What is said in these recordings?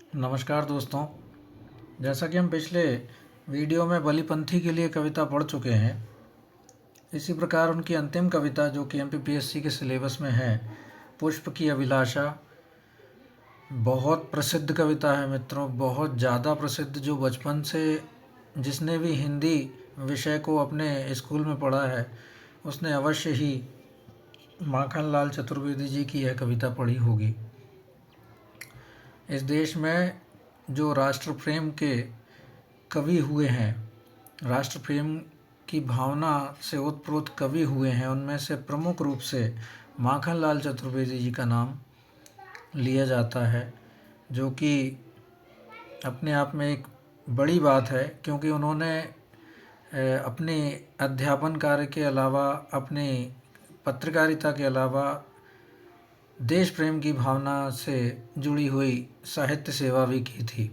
नमस्कार दोस्तों। जैसा कि हम पिछले वीडियो में बलिपंथी के लिए कविता पढ़ चुके हैं, इसी प्रकार उनकी अंतिम कविता जो कि एमपीपीएससी के सिलेबस में है, पुष्प की अभिलाषा, बहुत प्रसिद्ध कविता है मित्रों, बहुत ज़्यादा प्रसिद्ध। जो बचपन से जिसने भी हिंदी विषय को अपने स्कूल में पढ़ा है उसने अवश्य ही माखनलाल चतुर्वेदी जी की यह कविता पढ़ी होगी। इस देश में जो राष्ट्र प्रेम के कवि हुए हैं, राष्ट्र प्रेम की भावना से ओतप्रोत कवि हुए हैं, उनमें से प्रमुख रूप से माखनलाल चतुर्वेदी जी का नाम लिया जाता है, जो कि अपने आप में एक बड़ी बात है, क्योंकि उन्होंने अपने अध्यापन कार्य के अलावा, अपनी पत्रकारिता के अलावा देश प्रेम की भावना से जुड़ी हुई साहित्य सेवा भी की थी।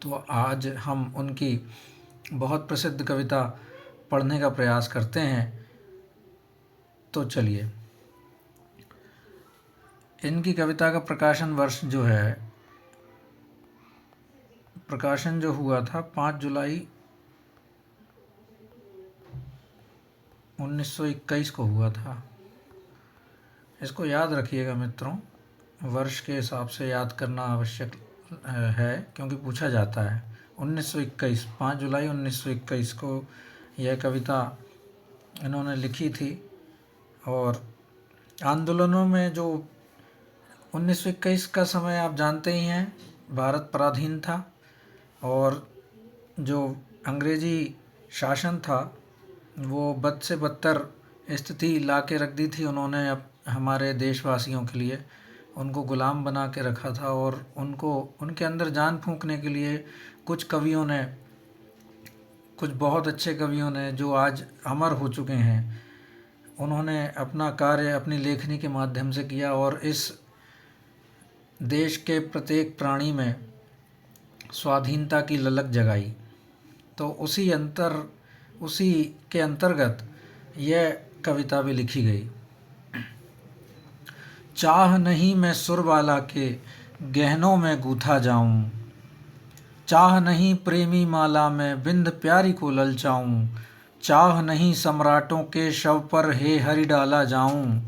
तो आज हम उनकी बहुत प्रसिद्ध कविता पढ़ने का प्रयास करते हैं। तो चलिए, इनकी कविता का प्रकाशन वर्ष जो है, प्रकाशन जो हुआ था 5 जुलाई 1921 को हुआ था। इसको याद रखिएगा मित्रों, वर्ष के हिसाब से याद करना आवश्यक है, क्योंकि पूछा जाता है। 1921, 5 जुलाई 1921 को यह कविता इन्होंने लिखी थी। और आंदोलनों में जो 1921 का समय आप जानते ही हैं, भारत पराधीन था और जो अंग्रेज़ी शासन था वो बद से बदतर स्थिति ला के रख दी थी। उन्होंने अब हमारे देशवासियों के लिए उनको गुलाम बना के रखा था, और उनको उनके अंदर जान फूंकने के लिए कुछ कवियों ने, कुछ बहुत अच्छे कवियों ने जो आज अमर हो चुके हैं, उन्होंने अपना कार्य अपनी लेखनी के माध्यम से किया और इस देश के प्रत्येक प्राणी में स्वाधीनता की ललक जगाई। तो उसी के अंतर्गत यह कविता भी लिखी गई। चाह नहीं मैं सुरबाला के गहनों में गूथा जाऊं, चाह नहीं प्रेमी माला में बिंद प्यारी को ललचाऊं, चाह नहीं सम्राटों के शव पर हे हरि डाला जाऊं,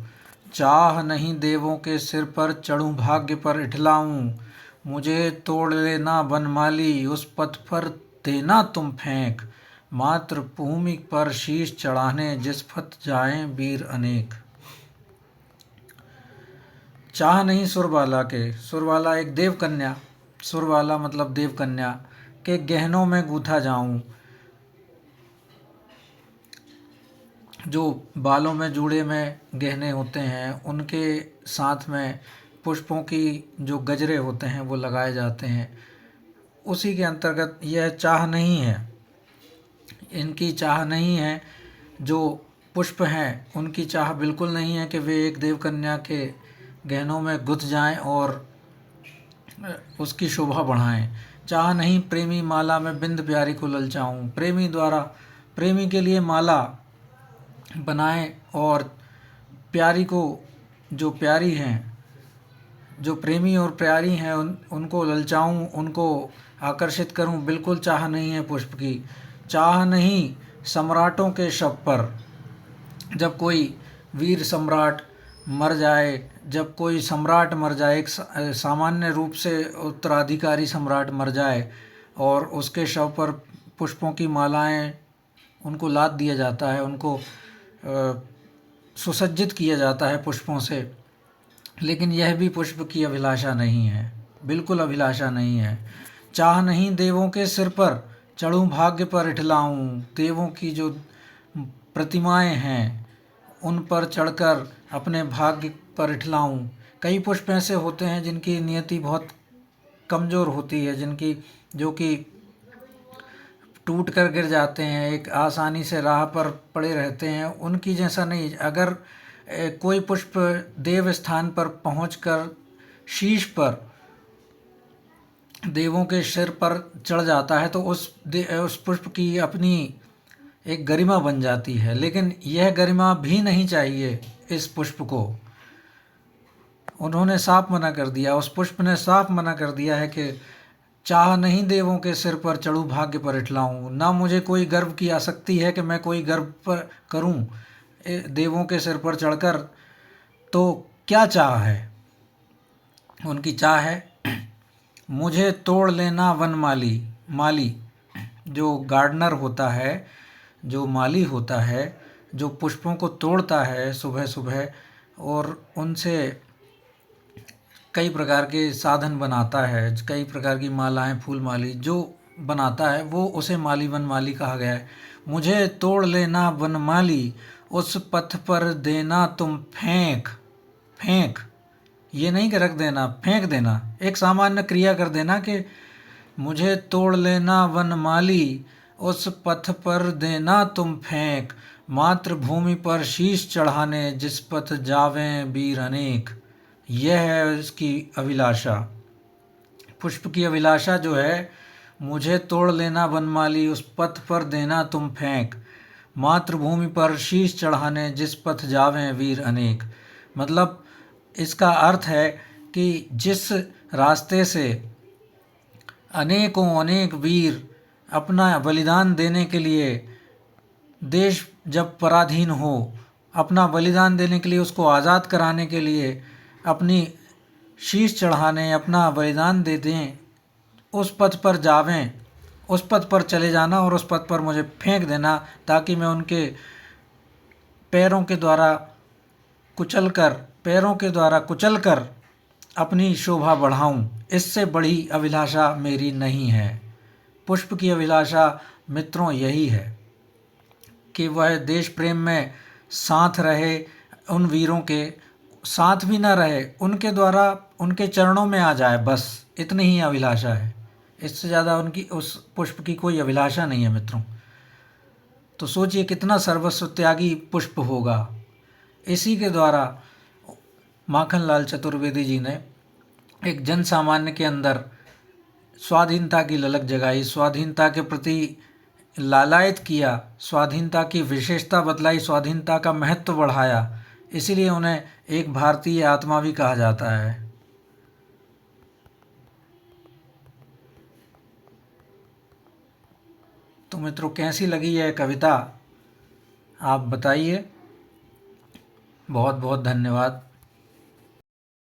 चाह नहीं देवों के सिर पर चढ़ूं भाग्य पर इठलाऊं, मुझे तोड़ लेना बनमाली उस पथ पर देना तुम फेंक, मातृभूमि पर शीश चढ़ाने जिस पथ जाएं वीर अनेक। चाह नहीं सुरबाला के, सुरबाला एक देवकन्या, सुरबाला मतलब देवकन्या के गहनों में गूथा जाऊं, जो बालों में जूड़े में गहने होते हैं उनके साथ में पुष्पों की जो गजरे होते हैं वो लगाए जाते हैं, उसी के अंतर्गत यह चाह नहीं है। इनकी चाह नहीं है, जो पुष्प हैं उनकी चाह बिल्कुल नहीं है कि वे एक देवकन्या के गहनों में गुथ जाएं और उसकी शोभा बढ़ाएं। चाह नहीं प्रेमी माला में बिंद प्यारी को ललचाऊं, प्रेमी द्वारा प्रेमी के लिए माला बनाएं और प्यारी को, जो प्यारी हैं, जो प्रेमी और प्यारी हैं उनको ललचाऊं, उनको आकर्षित करूं, बिल्कुल चाह नहीं है पुष्प की। चाह नहीं सम्राटों के शव पर, जब कोई वीर सम्राट मर जाए, जब कोई सम्राट मर जाए, एक सामान्य रूप से उत्तराधिकारी सम्राट मर जाए और उसके शव पर पुष्पों की मालाएं उनको लाद दिया जाता है, उनको सुसज्जित किया जाता है पुष्पों से, लेकिन यह भी पुष्प की अभिलाषा नहीं है, बिल्कुल अभिलाषा नहीं है। चाह नहीं देवों के सिर पर चढ़ूं भाग्य पर इठलाऊं, देवों की जो प्रतिमाएं हैं उन पर चढ़कर अपने भाग्य पर इठलाऊं। कई पुष्प ऐसे होते हैं जिनकी नियति बहुत कमज़ोर होती है, जो कि टूट कर गिर जाते हैं, एक आसानी से राह पर पड़े रहते हैं, उनकी जैसा नहीं। अगर कोई पुष्प देव स्थान पर पहुंचकर शीश पर देवों के सिर पर चढ़ जाता है तो उस पुष्प की अपनी एक गरिमा बन जाती है, लेकिन यह गरिमा भी नहीं चाहिए इस पुष्प को। उन्होंने साफ मना कर दिया, उस पुष्प ने साफ मना कर दिया है कि चाह नहीं देवों के सिर पर चढ़ूं भाग्य पर इठलाऊं, ना मुझे कोई गर्व की आसक्ति है कि मैं कोई गर्व पर करूं देवों के सिर पर चढ़कर। तो क्या चाह है उनकी? चाह है मुझे तोड़ लेना वनमाली। माली जो गार्डनर होता है, जो माली होता है, जो पुष्पों को तोड़ता है सुबह सुबह और उनसे कई प्रकार के साधन बनाता है, कई प्रकार की मालाएं, फूल माली जो बनाता है, वो उसे माली वनमाली कहा गया है। मुझे तोड़ लेना वनमाली, उस पथ पर देना तुम फेंक। फेंक, ये नहीं कि रख देना, फेंक देना, एक सामान्य क्रिया कर देना कि मुझे तोड़ लेना वनमाली, उस पथ पर देना तुम फेंक, मातृभूमि पर शीश चढ़ाने जिस पथ जावें वीर अनेक। यह है उसकी अभिलाषा। पुष्प की अभिलाषा जो है, मुझे तोड़ लेना वनमाली, उस पथ पर देना तुम फेंक, मातृभूमि पर शीश चढ़ाने जिस पथ जावें वीर अनेक। मतलब इसका अर्थ है कि जिस रास्ते से अनेकों अनेक वीर अपना बलिदान देने के लिए, देश जब पराधीन हो, अपना बलिदान देने के लिए, उसको आज़ाद कराने के लिए अपनी शीश चढ़ाने, अपना बलिदान दे दें, उस पथ पर जावें, उस पथ पर चले जाना और उस पथ पर मुझे फेंक देना, ताकि मैं उनके पैरों के द्वारा कुचल कर अपनी शोभा बढ़ाऊं। इससे बड़ी अभिलाषा मेरी नहीं है। पुष्प की अभिलाषा मित्रों यही है कि वह देश प्रेम में साथ रहे, उन वीरों के साथ भी ना रहे, उनके द्वारा उनके चरणों में आ जाए, बस इतनी ही अभिलाषा है। इससे ज़्यादा उनकी उस पुष्प की कोई अभिलाषा नहीं है मित्रों। तो सोचिए कितना सर्वस्व त्यागी पुष्प होगा। इसी के द्वारा माखनलाल चतुर्वेदी जी ने एक जन सामान्य के अंदर स्वाधीनता की ललक जगाई, स्वाधीनता के प्रति लालायित किया, स्वाधीनता की विशेषता बतलाई, स्वाधीनता का महत्व बढ़ाया। इसीलिए उन्हें एक भारतीय आत्मा भी कहा जाता है। तो मित्रों, कैसी लगी यह कविता आप बताइए। बहुत बहुत धन्यवाद।